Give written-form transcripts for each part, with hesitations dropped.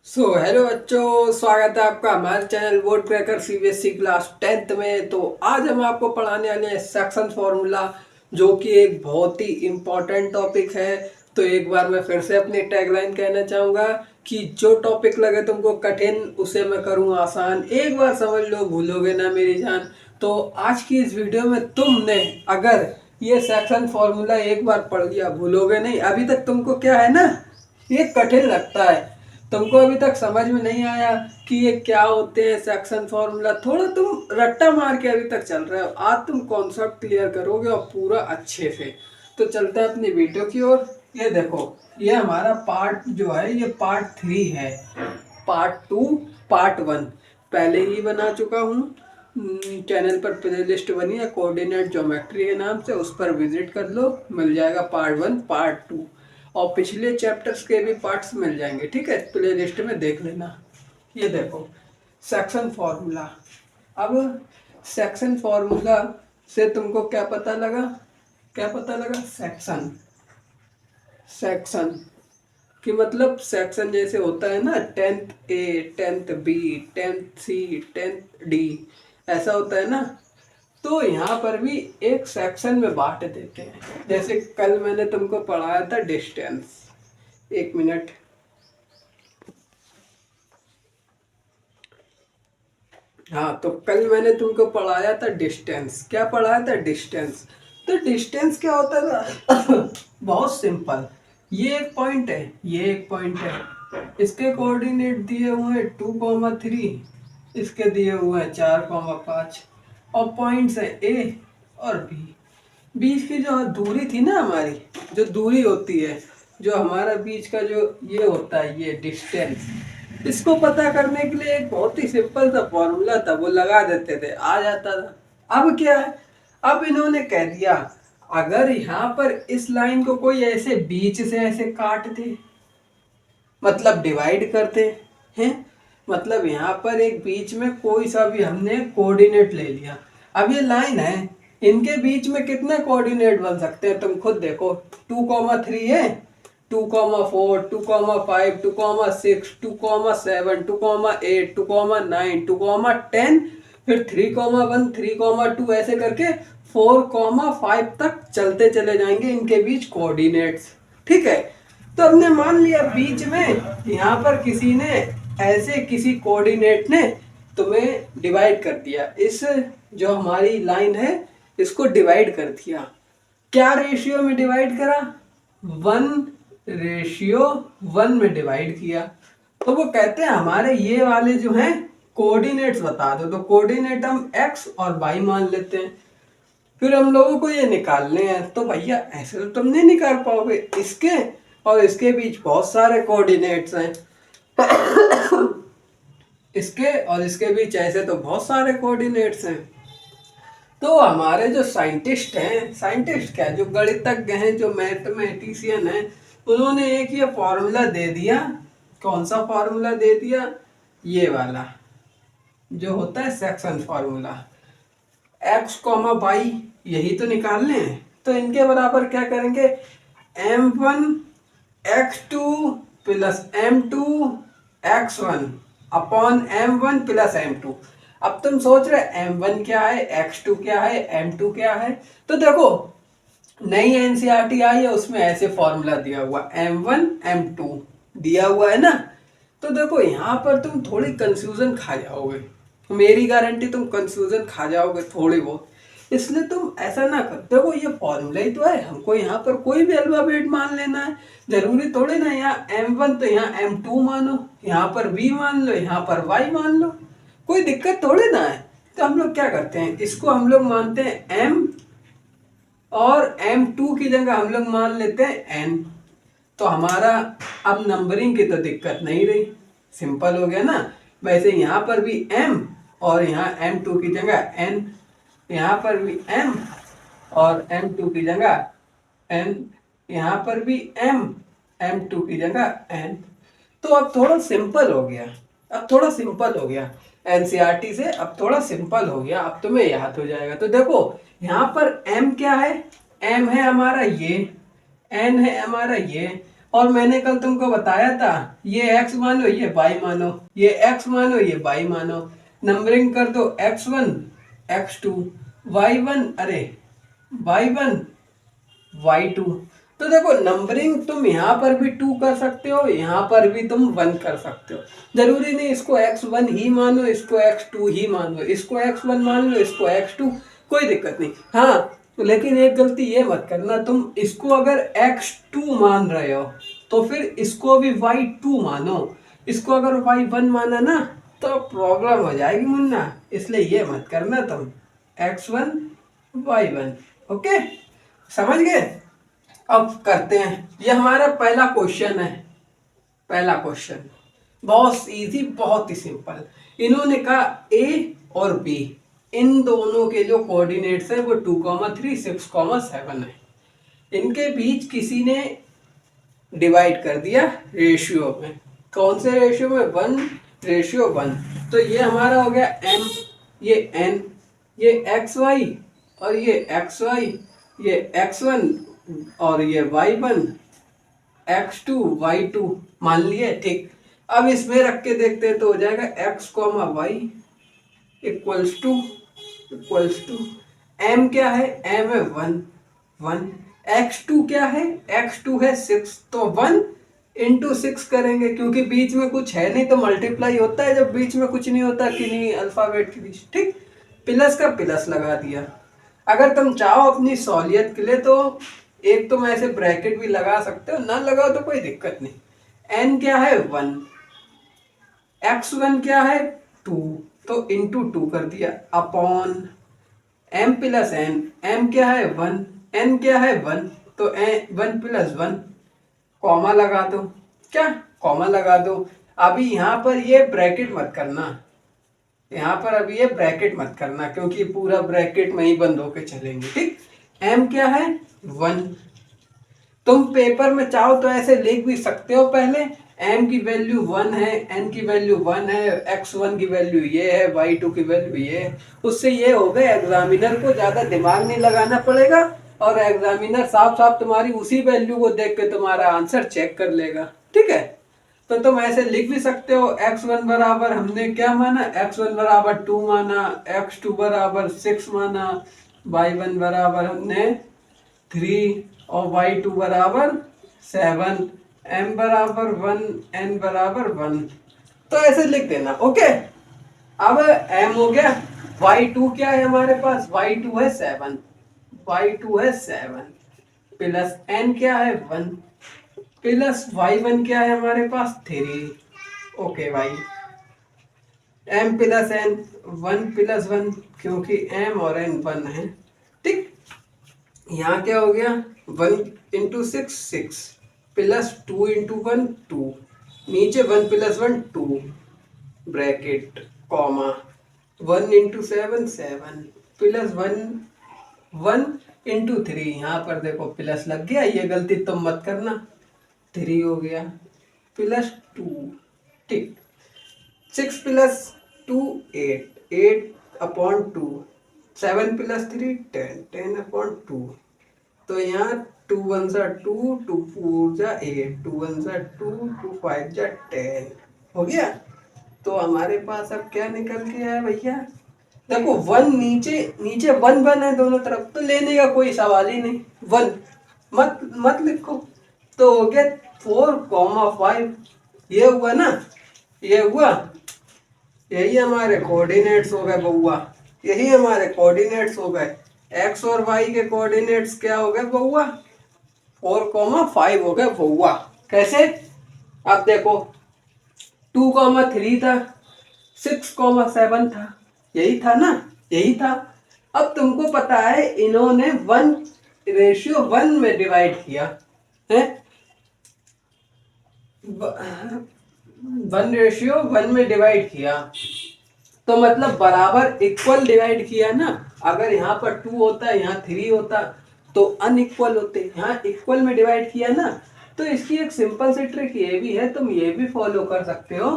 Hello बच्चों, स्वागत है आपका हमारे channel board cracker CBSE class 10th में। तो आज हम आपको पढ़ाने वाले हैं सेक्शन फॉर्मूला, जो कि एक बहुत ही इम्पोर्टेंट टॉपिक है। तो एक बार मैं फिर से अपनी टैगलाइन कहना चाहूँगा कि जो टॉपिक लगे तुमको कठिन उसे मैं करूँ आसान। एक बार समझ लो, भूलोगे ना मेरी जान। तो आज की इस वीडियो में तुमने अगर ये सेक्शन फॉर्मूला एक बार पढ़ लिया, भूलोगे नहीं। अभी तक तुमको क्या है ना, ये कठिन लगता है, तुमको अभी तक समझ में नहीं आया कि ये क्या होते हैं सेक्शन फॉर्मूला। थोड़ा तुम रट्टा मार के अभी तक चल रहे हो। आज तुम कॉन्सेप्ट क्लियर करोगे और पूरा अच्छे से। तो चलते हैं अपनी वीडियो की ओर। ये देखो, ये हमारा पार्ट जो है ये पार्ट 3 है। पार्ट 2 पार्ट 1 पहले ही बना चुका हूँ। चैनल पर प्लेलिस्ट बनी है कोऑर्डिनेट ज्योमेट्री के नाम से, उस पर विजिट कर लो, मिल जाएगा पार्ट 1 पार्ट 2 और पिछले चैप्टर्स के भी पार्ट्स मिल जाएंगे। ठीक है, प्ले लिस्ट में देख लेना। ये देखो सेक्शन फॉर्मूला। अब सेक्शन फॉर्मूला से तुमको क्या पता लगा? क्या पता लगा? सेक्शन। सेक्शन कि मतलब सेक्शन जैसे होता है ना, 10th ए, 10th बी, 10th सी, 10th डी, ऐसा होता है ना। तो यहाँ पर भी एक सेक्शन में बांट देते हैं। जैसे कल मैंने तुमको पढ़ाया था डिस्टेंस। एक मिनट। हाँ, तो कल मैंने तुमको पढ़ाया था डिस्टेंस। क्या पढ़ाया था? डिस्टेंस। तो डिस्टेंस क्या होता था? बहुत सिंपल। ये एक पॉइंट है, ये एक पॉइंट है। इसके कोऑर्डिनेट दिए हुए हैं 2,3, इसके दिए हुए हैं 4,5 और पॉइंट्स हैं ए और बी। बीच की जो दूरी थी ना हमारी, जो दूरी होती है, जो हमारा बीच का जो ये होता है, ये डिस्टेंस, इसको पता करने के लिए एक बहुत ही सिंपल सा फॉर्मूला था, वो लगा देते थे, आ जाता था। अब क्या है? अब इन्होंने कह दिया अगर यहाँ पर इस लाइन को कोई ऐसे बीच से ऐसे काट दे, मतलब डिवाइड करते हैं, मतलब यहाँ पर एक बीच में कोई सा भी हमने कोऑर्डिनेट ले लिया। अब ये लाइन है, इनके बीच में कितने कोऑर्डिनेट बन सकते हैं तुम खुद देखो। 2,3 है, 2,4, 2,5, 2,6, 2,7, 2,8, 2,9, 2,10, फिर 3,1, 3,2 ऐसे करके 4,5 तक चलते चले जाएंगे इनके बीच कोऑर्डिनेट्स। ठीक है, तो हमने मान लिया बीच में यहाँ पर किसी ने ऐसे किसी कोऑर्डिनेट ने तुम्हें डिवाइड कर दिया। इस जो हमारी लाइन है इसको डिवाइड कर दिया। क्या रेशियो में डिवाइड करा? 1:1 में डिवाइड किया। तो वो कहते हैं हमारे ये वाले जो हैं कोऑर्डिनेट्स बता दो। तो कोऑर्डिनेट हम x और y मान लेते हैं। फिर हम लोगों को ये निकालने हैं। तो भैया ऐसे तो तुम नहीं निकाल पाओगे, इसके और इसके बीच बहुत सारे कोऑर्डिनेट्स हैं। इसके और इसके बीच ऐसे तो बहुत सारे कोऑर्डिनेट्स हैं। तो हमारे जो साइंटिस्ट हैं, साइंटिस्ट क्या, जो गणितज्ञ हैं, जो मैथमेटिशियन हैं, उन्होंने एक ये फॉर्मूला दे दिया। कौन सा फॉर्मूला दे दिया? ये वाला जो होता है section formula. X comma y यही तो निकालने हैं। तो इनके बराबर क्या करेंगे? m1 x2 plus m2 x1 upon m1 plus m2। अब तुम सोच रहे m1 क्या है, x2 क्या है, m2 क्या है। तो देखो नई एनसीईआरटी आई है, उसमें ऐसे फॉर्मूला दिया हुआ m1 m2 दिया हुआ है ना। तो देखो यहाँ पर तुम थोड़ी कंफ्यूजन खा जाओगे, मेरी गारंटी, तुम कंफ्यूजन खा जाओगे थोड़ी बहुत। इसलिए तुम ऐसा ना कर। देखो ये फॉर्मूला ही तो है, हमको यहाँ पर कोई भी अल्फाबेट मान लेना है। जरूरी थोड़ी ना यहाँ m1 तो यहाँ m2 मानो, यहाँ पर b मान लो, यहाँ पर y मान लो, कोई दिक्कत थोड़ी ना है। तो हम लोग क्या करते हैं, इसको हम लोग मानते हैं m और m2 की जगह हम लोग मान लेते हैं n। तो हमारा अब नंबरिंग की तो दिक्कत नहीं रही, सिंपल हो गया ना। वैसे यहाँ पर भी m और यहाँ m2 की जगह n, यहाँ पर भी m और m2 की जगह n, यहाँ पर भी m m2 की जगह n। तो अब थोड़ा सिंपल हो गया, अब थोड़ा सिंपल हो गया एनसीईआरटी से, अब थोड़ा सिंपल हो गया, अब तुम्हें याद हो जाएगा। तो देखो यहाँ पर m क्या है? m है हमारा ये, n है हमारा ये, और मैंने कल तुमको बताया था ये x मानो ये y मानो, ये x मानो ये y मानो, नंबरिंग कर दो x1 x2 y1, अरे y1 y2। तो देखो नंबरिंग तुम यहाँ पर भी 2 कर सकते हो, यहाँ पर भी तुम 1 कर सकते हो। जरूरी नहीं इसको x1 ही मानो, इसको x2 ही मानो, इसको x1 मान लो, इसको x2, कोई दिक्कत नहीं। हाँ लेकिन एक गलती ये मत करना, तुम इसको अगर x2 मान रहे हो तो फिर इसको भी y2 मानो, इसको अगर y1 माना ना तो प्रॉब्लम हो जाएगी मुन्ना, इसलिए ये मत करना तुम, x1 y1। ओके, समझ गए? अब करते हैं, ये हमारा पहला क्वेश्चन है। पहला क्वेश्चन बहुत इजी, बहुत ही सिंपल। इन्होंने कहा ए और बी इन दोनों के जो कोऑर्डिनेट्स हैं वो 2,3 6,7 है। इनके बीच किसी ने डिवाइड कर दिया रेशियो में। कौन से रेशियो में? 1:1। तो ये हमारा हो गया m, ये n, ये xy और ये xy, ये x1 और ये y1, x2 y2 मान लिए। ठीक, अब इसमें रख के देखते हैं तो हो जाएगा x, y equals to m क्या है? m है 1। x2 क्या है? x2 है 6, तो 1 इंटू 6 करेंगे, क्योंकि बीच में कुछ है नहीं तो मल्टीप्लाई होता है जब बीच में कुछ नहीं होता किन्हीं अल्फाबेट के बीच। ठीक, प्लस का प्लस लगा दिया। अगर तुम चाहो अपनी सहूलियत के लिए तो एक तुम ऐसे ब्रैकेट भी लगा सकते हो, ना लगाओ तो कोई दिक्कत नहीं। n क्या है? 1, x1 क्या है? 2, तो इंटू 2 कर दिया upon m plus n। m क्या है? 1, n क्या है? 1, तो 1 प्लस 1, कॉमा लगा दो। क्या? कॉमा लगा दो। अभी यहाँ पर ये ब्रैकेट मत करना, यहाँ पर अभी ये ब्रैकेट मत करना, क्योंकि पूरा ब्रैकेट में ही बंद होके चलेंगे। ठीक, m क्या है? 1। तुम पेपर में चाहो तो ऐसे लिख भी सकते हो, पहले m की वैल्यू 1 है, n की वैल्यू 1 है, x1 की वैल्यू ये है, y2 की वैल्यू ये है। उससे ये हो गए एग्जामिनर को ज़्यादा दिमाग नहीं लगाना पड़ेगा और एग्जामिनर साफ साफ तुम्हारी उसी वैल्यू को देख के तुम्हारा आंसर चेक कर लेगा। ठीक है, तो तुम ऐसे लिख भी सकते हो x1 बराबर हमने क्या माना? x1 बराबर 2 माना, x2 बराबर 6 माना, y1 बराबर हमने 3 और y2 बराबर 7, m बराबर 1, n बराबर 1। तो ऐसे लिख देना। ओके, अब m हो गया, y2 क्या है हमारे पास? y2 है 7, y2 है 7 प्लस n क्या है? 1 प्लस y1 क्या है हमारे पास? 3। ओके भाई, m प्लस n 1 प्लस 1, क्योंकि m और n 1 है। ठीक, यहाँ क्या हो गया? 1 इंटू 6 6 प्लस 2 इंटू 1 2, नीचे 1 plus 1 2 bracket comma 1 into 7 7 plus 1 into 3, यहाँ पर देखो प्लस लग गया, ये गलती तुम मत करना। 3 हो गया प्लस 2। ठीक, 6 प्लस 2 8, 8 अपॉन 2, 7 प्लस 3 10, 10 अपॉन 2। तो यहाँ 2 1 जा 2, 2 4 जा 8, 2 1 जा 2, 2 5 जा 10 हो गया। तो हमारे पास अब क्या निकल के आया भैया? देखो 1 नीचे नीचे 1 1 है दोनों तरफ, तो लेने का कोई सवाल ही नहीं। 1 मत मत लिखो, तो हो गया 4,5। ये हुआ ना, ये हुआ, यही हमारे कोऑर्डिनेट्स हो गए बउआ, यही हमारे कोऑर्डिनेट्स हो गए। x और y के कोऑर्डिनेट्स क्या हो गए बउआ? 4,5 हो गए बउआ। कैसे? अब देखो 2,3 था, 6,7 था, यही था ना, यही था। अब तुमको पता है इन्होंने 1:1 में डिवाइड किया है, 1:1 में डिवाइड किया, तो मतलब बराबर इक्वल डिवाइड किया ना। अगर यहाँ पर 2 होता, यहाँ 3 होता तो अनइक्वल होते, यहाँ इक्वल में डिवाइड किया ना। तो इसकी एक सिंपल सी ट्रिक ये भी है, तुम ये भी फॉलो कर सकते हो।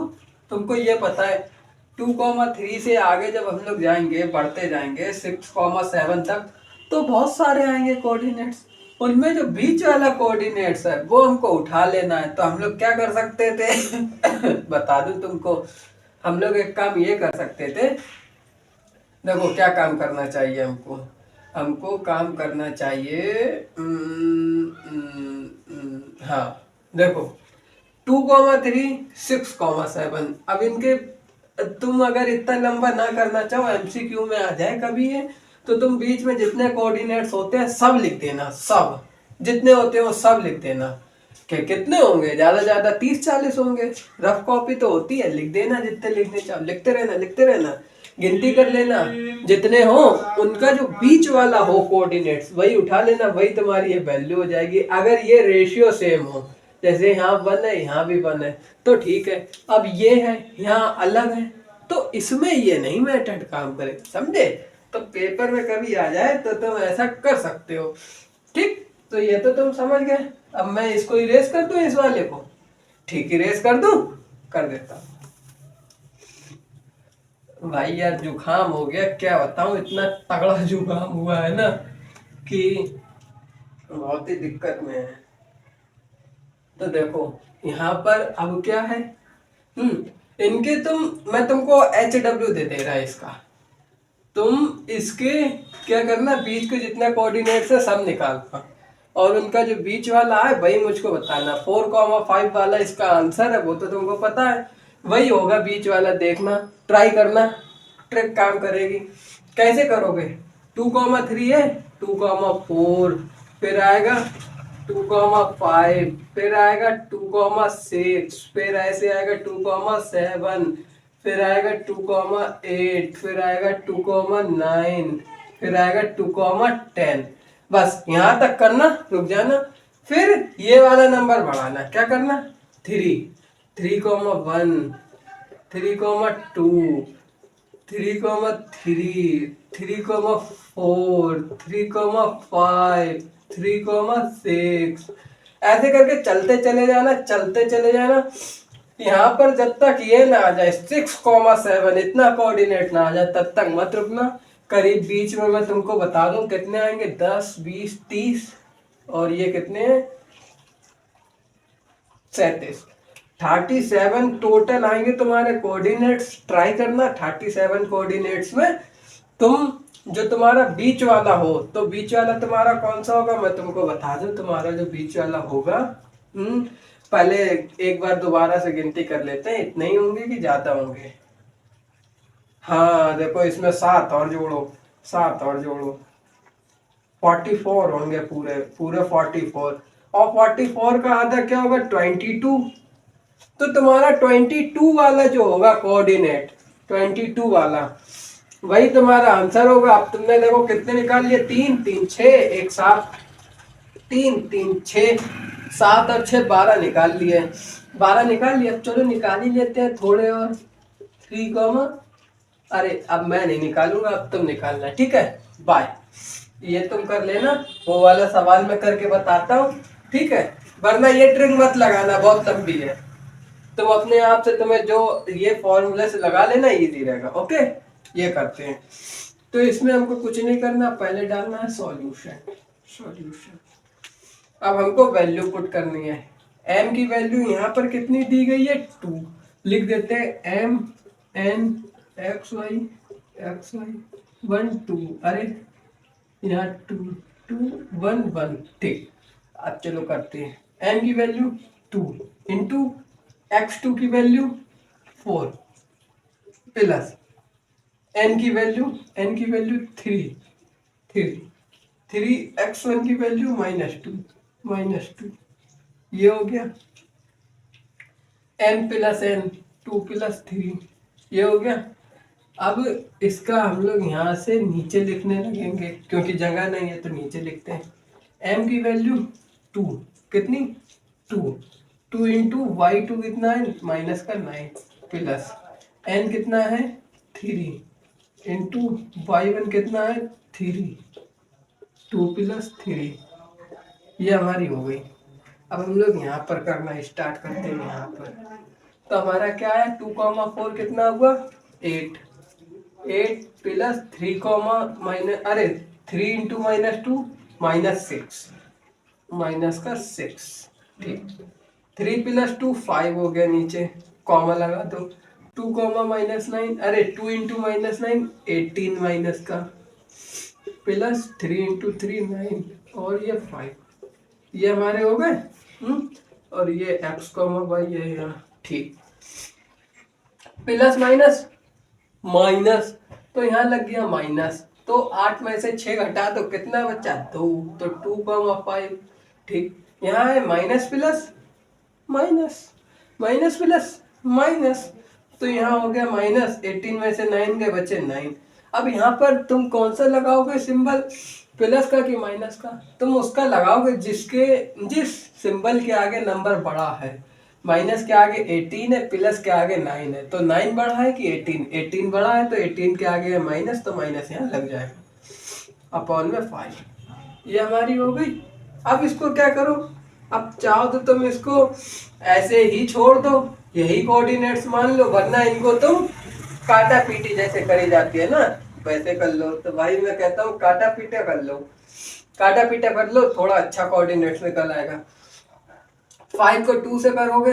तुमको ये पता है 2,3 से आगे जब हम लोग जाएंगे, बढ़ते जाएंगे 6,7 तक, तो बहुत सारे आएंगे कोऑर्डिनेट्स। उनमें जो बीच वाला कोऑर्डिनेट्स है वो हमको उठा लेना है। तो हम लोग क्या कर सकते थे बता दूं तुमको, हम लोग एक काम ये कर सकते थे। देखो क्या काम करना चाहिए हमको, हमको काम करना चाहिए। हाँ देखो, 2,3 6,7। अब इनके तुम अगर इतना लंबा ना करना चाहो, एमसीक्यू में आ जाए कभी ये, तो तुम बीच में जितने कोऑर्डिनेट्स होते हैं सब लिख देना, सब जितने होते हैं वो सब लिख देना। कितने होंगे, ज्यादा ज्यादा 30-40 होंगे। रफ कॉपी तो होती है, लिख देना जितने लिखने चाहो, लिखते रहना लिखते रहना, गिनती कर लेना जितने हो, उनका जो बीच वाला हो कोऑर्डिनेट्स वही उठा लेना, वही तुम्हारी ये वैल्यू हो जाएगी। अगर ये रेशियो सेम हो, जैसे यहाँ 1 है यहाँ भी 1 है तो ठीक है। अब ये है यहाँ अलग है तो इसमें ये नहीं मेथड काम करे, समझे। तो पेपर में कभी आ जाए तो तुम ऐसा कर सकते हो, ठीक। तो ये तो तुम समझ गए। अब मैं इसको इरेज कर दूं, इस वाले को, ठीक इरेज कर दूं, कर देता हूं। भाई यार जुकाम हो गया, क्या बताऊं, इतना तगड़ा जुकाम हुआ है ना कि बहुत ही दिक्कत में है। तो देखो यहाँ पर अब क्या है, इनके मैं तुमको HW दे दे रहा है इसका, तुम इसके क्या करना, बीच के जितने कोऑर्डिनेट्स है सब निकालना, और उनका जो बीच वाला है वही मुझको बताना। 4,5 वाला इसका आंसर है, वो तो तुमको पता है, वही होगा बीच वाला। देखना, ट्राई करना, ट्रिक काम करेगी। कैसे करोगे, 2,3 है, 2,4, फिर आएगा 2,5, फिर आएगा 2,6, फिर ऐसे आएगा 2,7, फिर आएगा 2,8, फिर आएगा 2,9, फिर आएगा 2,10। बस यहाँ तक करना, रुक जाना, फिर ये वाला नंबर बढ़ाना। क्या करना, 3, 3,1, 3,2, 3,3, 3,4, 3,5, 3,6, ऐसे करके चलते चले जाना, चलते चले जाना। यहाँ पर जब तक ये ना आ जाए 6,7, इतना कोऑर्डिनेट ना आ जाए तब तक मत रुकना। करीब बीच में मैं तुमको बता दूं कितने आएंगे, 10, 20, 30, और ये कितने हैं, 37, 37 टोटल आएंगे तुम्हारे कोऑर्डिनेट्स। ट्राई करना 37 कोऑर्डिनेट्स में तुम जो तुम्हारा बीच वाला हो, तो बीच वाला तुम्हारा कौन सा होगा मैं तुमको बता दूं। तुम्हारा जो बीच वाला होगा, पहले एक बार दोबारा से गिनती कर लेते हैं, इतने ही होंगे कि ज्यादा होंगे। हाँ देखो, इसमें 7 और जोड़ो, 7 और जोड़ो, 44 होंगे, पूरे पूरे 44। और 44 का आधा क्या होगा, 22। तो तुम्हारा 22 वाला जो होगा कोऑर्डिनेट, 22 वाला वही तुम्हारा आंसर होगा। अब तुमने देखो कितने निकाल लिए, 3, 3, 6, एक 7, 3, 3, 6, 7 और 6, 12 निकाल लिए, 12 निकाल लिए। अब चलो निकाल ही लेते हैं थोड़े और, 3, अरे अब मैं नहीं निकालूंगा, अब तुम निकालना, ठीक है। बाय, ये तुम कर लेना, वो वाला सवाल मैं करके बताता हूँ, ठीक है। वरना ये ट्रिक मत लगाना, बहुत लंबी है। तुम अपने आप से, तुम्हें जो ये फॉर्मूले से लगा लेना, इजी रहेगा। ओके, ये करते हैं। तो इसमें हमको कुछ नहीं करना, पहले डालना है सॉल्यूशन, सॉल्यूशन। अब हमको वैल्यू पुट करनी है। m की वैल्यू यहाँ पर कितनी दी गई है, 2, लिख देते हैं m n x y 1 2, अरे यहाँ 2 2 1 1, ठीक। अब चलो करते हैं, m की वैल्यू 2 इंटू x2 की वैल्यू 4 प्लस n की वैल्यू 3 3 3 x1 की वैल्यू -2, ये हो गया। m प्लस n 2 प्लस 3, ये हो गया। अब इसका हम लोग यहाँ से नीचे लिखने लगेंगे, क्योंकि जगह नहीं है तो नीचे लिखते हैं। m की वैल्यू 2, कितनी, 2 इंटू y2 कितना है, माइनस का 9, प्लस n कितना है 3 इंटू y1 कितना है 3, 2 प्लस 3, ये हमारी हो गई। अब हम लोग यहाँ पर करना स्टार्ट करते हैं। यहाँ पर तो हमारा क्या है, 2,4 कितना हुआ, 8 प्लस 3, माइनस, अरे 3 इंटू -2 -6, -6। ठीक, 3 + 2 5 हो गया, नीचे कॉमा लगा दो। 2 -9, अरे 2 × -9 18 माइनस का, प्लस 3 × 3 9, और ये 5, ये हमारे हो गए। और ये x, y है यहाँ। ठीक, प्लस माइनस माइनस, तो यहाँ लग गया माइनस। तो 8 में से 6 घटा तो कितना बचा? 2, तो 2, 5। ठीक, यहाँ है minus plus minus, minus plus minus, तो यहाँ हो गया माइनस। 18 में से 9 गए, बचे 9। अब यहाँ पर तुम कौन सा लगाओगे सिंबल, प्लस का कि माइनस का? तुम उसका लगाओगे जिस सिंबल के आगे नंबर बड़ा है। माइनस के आगे 18 है, प्लस के आगे 9 है, तो 9 बड़ा है कि 18? 18 बड़ा है, तो 18 के आगे है माइनस, तो माइनस यहाँ लग जाएगा अपॉन में 5। ये हमारी हो गई। अब इसको क्या करो, अब चाहो तो तुम इसको ऐसे ही छोड़ दो, यही कोऑर्डिनेट्स मान लो, वरना इनको तुम काटा पीटी जैसे करी जाती है ना, वैसे कर लो। तो भाई मैं कहता हूँ काटा पीटा कर लो, काटा पीटा कर लो, थोड़ा अच्छा कोऑर्डिनेट्स निकल आएगा। 5 को 2 से करोगे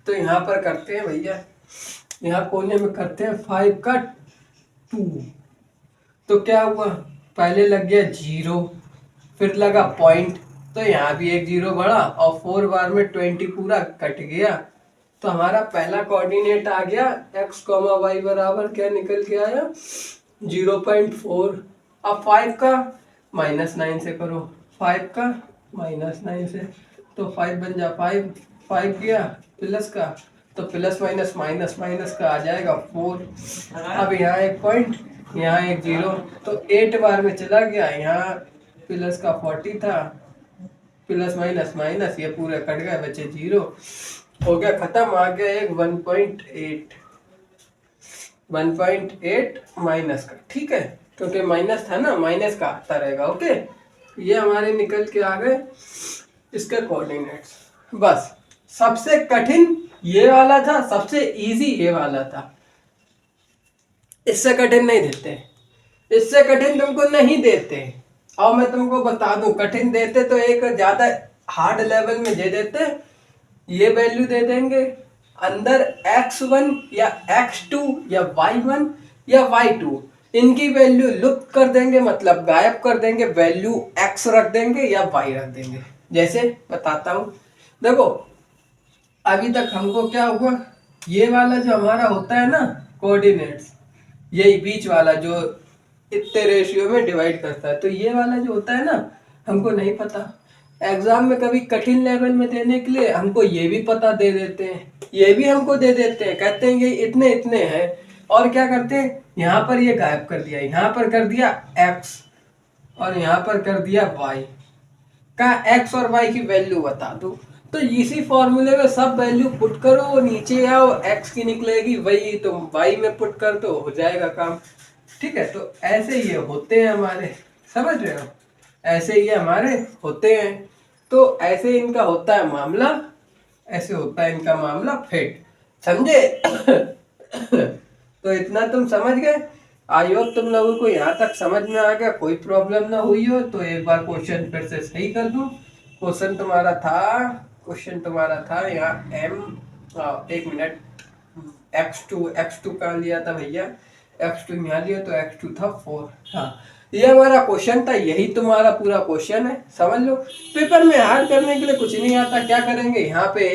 तो यहाँ पर करते हैं भैया, यहाँ कोने में करते हैं 5 का 2, तो क्या हुआ, पहले लग गया 0, फिर लगा पॉइंट, तो यहाँ भी एक 0 बढ़ा, और 4 बार में 20 पूरा कट गया। तो हमारा पहला कोऑर्डिनेट आ गया x, y बराबर क्या निकल के आया? 0.4। अब 5 का -9 से करो, 5 का -9 से, तो 5 बन जा 5, 5 गया प्लस का, तो प्लस माइनस माइनस माइनस का आ जाएगा 4। अब यहाँ एक पॉइंट, यहाँ एक 0, तो 8 बार में चला गया, यहाँ प्लस का 40 था, प्लस माइनस माइनस, ये पूरे कट गए, बचे 0, हो गया खत्म। आ गया एक 1.8, 1.8 माइनस का। ठीक है, क्योंकि माइनस था ना, माइनस का आता रहेगा। ओके, ये हमारे निकल के आ गए इसके कोऑर्डिनेट्स। बस, सबसे कठिन ये वाला था, सबसे इजी ये वाला था, इससे कठिन नहीं देते, इससे कठिन तुमको नहीं देते। और मैं तुमको बता दूं, कठिन देते तो एक ज्यादा हार्ड लेवल में दे देते, ये वैल्यू दे देंगे अंदर x1 या x2 या y1 या y2, इनकी वैल्यू लुप्त कर देंगे, मतलब गायब कर देंगे, वैल्यू x रख देंगे या y रख देंगे। जैसे बताता हूं, देखो अभी तक हमको क्या हुआ, ये वाला जो हमारा होता है ना कोऑर्डिनेट्स, यही बीच वाला जो इतने रेशियो में डिवाइड करता है, तो ये वाला जो होता है ना हमको नहीं पता। एग्जाम में कभी कठिन लेवल में देने के लिए हमको ये भी पता दे देते हैं, ये भी हमको दे देते हैं, कहते हैं ये इतने इतने हैं, और क्या करते हैं, यहाँ पर ये गायब कर दिया, यहाँ पर कर दिया x और यहाँ पर कर दिया y का, x और y की वैल्यू बता दो। तो इसी फॉर्मूले में सब वैल्यू पुट करो, नीचे आओ, x की निकलेगी, वही तुम y में पुट कर दो, हो जाएगा काम। ठीक है, तो ऐसे ये होते हैं हमारे, समझ रहे हो, ऐसे ये हमारे होते हैं। तो ऐसे इनका होता है मामला, ऐसे होता है इनका मामला फिट, समझे? तो इतना तुम समझ गए, आई होप तुम लोगों को यहाँ तक समझ में आ गया, कोई प्रॉब्लम ना हुई हो तो एक बार क्वेश्चन फिर से सही कर दूं। क्वेश्चन तुम्हारा था यहाँ एक मिनट, x2 कहाँ लिया था भैया, x2 यहाँ लिया, तो x2 था 4। हाँ, ये हमारा क्वेश्चन था, यही तुम्हारा पूरा क्वेश्चन है, समझ लो। पेपर में हार्ड करने के लिए कुछ नहीं आता, क्या करेंगे, यहाँ पे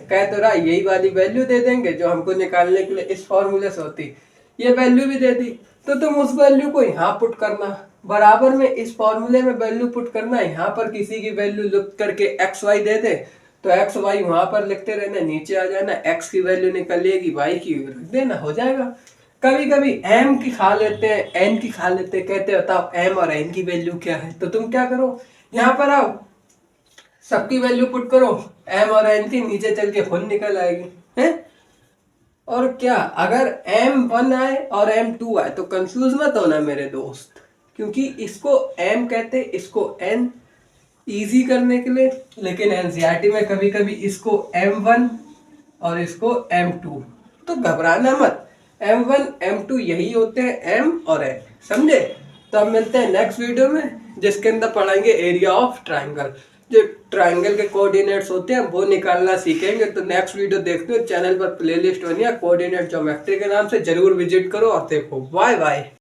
कह तो रहा यही वाली वैल्यू दे देंगे जो हमको निकालने के लिए इस फॉर्मूले से होती, ये वैल्यू भी दे दी, तो तुम उस वैल्यू को यहाँ पुट करना, बराबर में इस फॉर्मूले में वैल्यू पुट करना, यहाँ पर किसी की वैल्यू लुप्त करके एक्स वाई दे दे, तो एक्स वाई वहां पर लिखते रहना, नीचे आ जाना, एक्स की वैल्यू निकलेगी, वाई की रख देना, हो जाएगा। कभी कभी एम की खा लेते हैं, एन की खा लेते हैं, कहते बताओ एम और एन की वैल्यू क्या है, तो तुम क्या करो, यहाँ पर आओ, सबकी वैल्यू पुट करो, एम और एन की, नीचे चल के खुद निकल आएगी है। और क्या, अगर M1 आए और M2 आए तो कंफ्यूज मत होना मेरे दोस्त, क्योंकि इसको M कहते, इसको N, इजी करने के लिए, लेकिन एनसीईआरटी में कभी कभी इसको M1 और इसको M2, तो घबराना मत, M1 M2 यही होते हैं, M और N, समझे? तो अब मिलते हैं नेक्स्ट वीडियो में, जिसके अंदर पढ़ाएंगे एरिया ऑफ ट्राइंगल, जो ट्रायंगल के कोऑर्डिनेट्स होते हैं वो निकालना सीखेंगे। तो नेक्स्ट वीडियो देखते हो, चैनल पर प्लेलिस्ट बनी है कोऑर्डिनेट ज्योमेट्री के नाम से, जरूर विजिट करो और देखो। Bye bye.